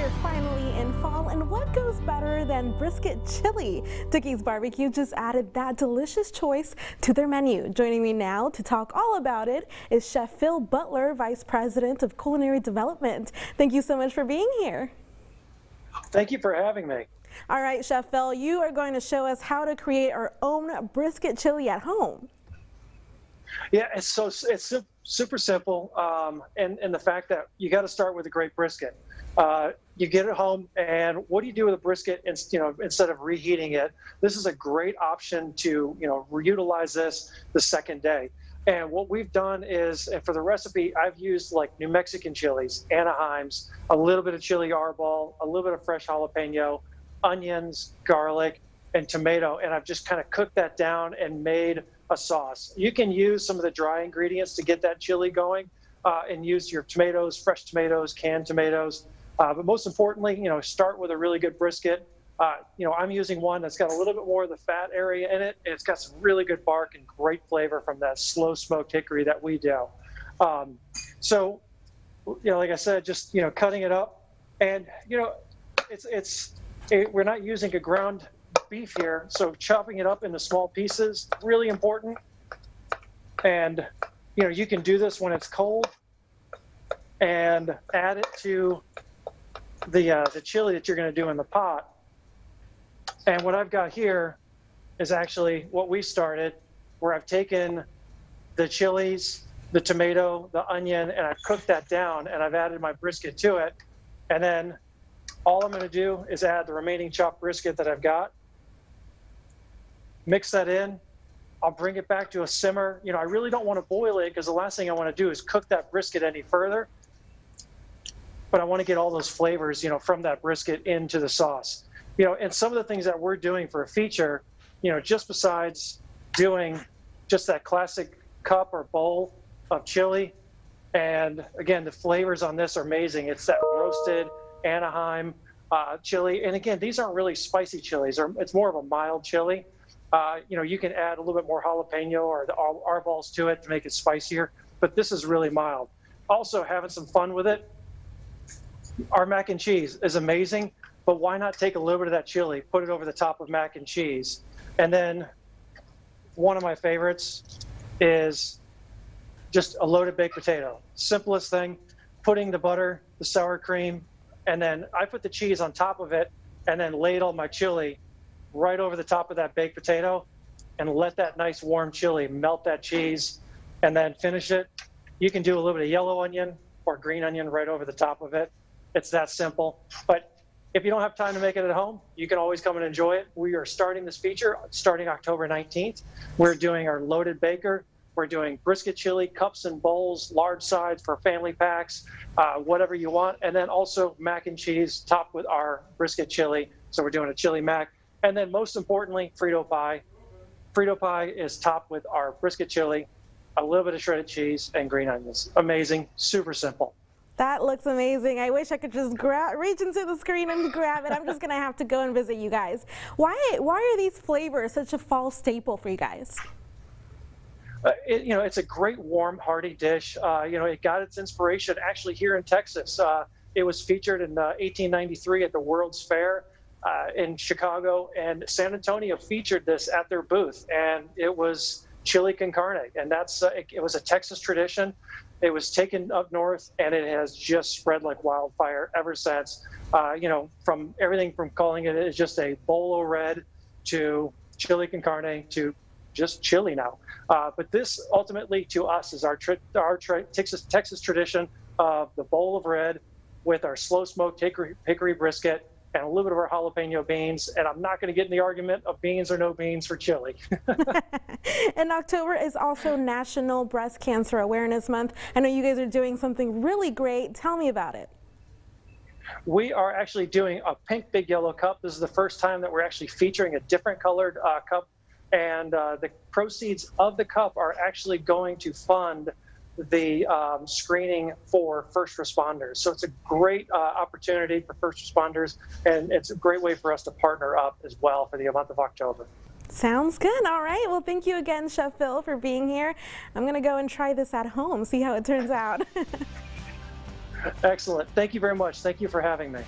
are finally in fall, and what goes better than brisket chili? DICKEY'S Barbecue just added that delicious choice to their menu. Joining me now to talk all about it is Chef Phil Butler, Vice President of Culinary Development. Thank you so much for being here. Thank you for having me. All right, Chef Phil, you are going to show us how to create our own brisket chili at home. Yeah, it's super simple, and the fact that you got to start with a great brisket. You get it home, and what do you do with a brisket? Instead of reheating it, this is a great option to reutilize this the second day. And what we've done is, and for the recipe, I've used like New Mexican chilies, Anaheims, a little bit of chili arbol, a little bit of fresh jalapeno, onions, garlic, and tomato, and I've just kind of cooked that down and made a sauce. You can use some of the dry ingredients to get that chili going, and use your tomatoes, fresh tomatoes, canned tomatoes. But most importantly, start with a really good brisket. I'm using one that's got a little bit more of the fat area in it, and it's got some really good bark and great flavor from that slow smoked hickory that we do. So, like I said, just cutting it up, and we're not using a ground beef here, so chopping it up into small pieces, really important. And you can do this when it's cold and add it to the chili that you're going to do in the pot. And what I've got here is actually what we started, where I've taken the chilies, the tomato, the onion, and I've cooked that down, and I've added my brisket to it. And then all I'm going to do is add the remaining chopped brisket that I've got, mix that in. I'll bring it back to a simmer. I really don't want to boil it, because the last thing I want to do is cook that brisket any further. But I want to get all those flavors, from that brisket into the sauce. And some of the things that we're doing for a feature, just besides doing just that classic cup or bowl of chili, and again, the flavors on this are amazing. It's that roasted Anaheim chili. And again, these aren't really spicy chilies. It's more of a mild chili. You can add a little bit more jalapeno or the arbols to it to make it spicier, but this is really mild. Also, having some fun with it. Our mac and cheese is amazing, but why not take a little bit of that chili, put it over the top of mac and cheese? And then one of my favorites is just a loaded baked potato. Simplest thing, putting the butter, the sour cream, and then I put the cheese on top of it, and then ladle my chili right over the top of that baked potato, and let that nice warm chili melt that cheese, and then finish it. You can do a little bit of yellow onion or green onion right over the top of it. It's that simple. But if you don't have time to make it at home, you can always come and enjoy it. We are starting this feature starting October 19th. We're doing our loaded baker. We're doing brisket chili, cups and bowls, large sides for family packs, whatever you want. And then also mac and cheese topped with our brisket chili. So we're doing a chili mac. And then most importantly, Frito pie. Frito pie is topped with our brisket chili, a little bit of shredded cheese, and green onions. Amazing, super simple. That looks amazing. I wish I could just reach into the screen and grab it. I'm just going to have to go and visit you guys. Why are these flavors such a fall staple for you guys? It's a great, warm, hearty dish. It got its inspiration actually here in Texas. It was featured in 1893 at the World's Fair in Chicago, and San Antonio featured this at their booth, and it was chili con carne, and it was a Texas tradition. It was taken up north, and it has just spread like wildfire ever since. From everything from calling it just a bolo red to chili con carne to just chili now. But this ultimately to us is our Texas tradition of the bowl of red with our slow smoked hickory brisket and a little bit of our jalapeno beans. And I'm not going to get in the argument of beans or no beans for chili. And October is also National Breast Cancer Awareness Month. I know you guys are doing something really great. Tell me about it. We are actually doing a pink big yellow cup. This is the first time that we're actually featuring a different colored cup. And the proceeds of the cup are actually going to fund the screening for first responders. So it's a great opportunity for first responders, and it's a great way for us to partner up as well for the month of October. Sounds good. All right. Well, thank you again, Chef Phil, for being here. I'm going to go and try this at home, see how it turns out. Excellent. Thank you very much. Thank you for having me.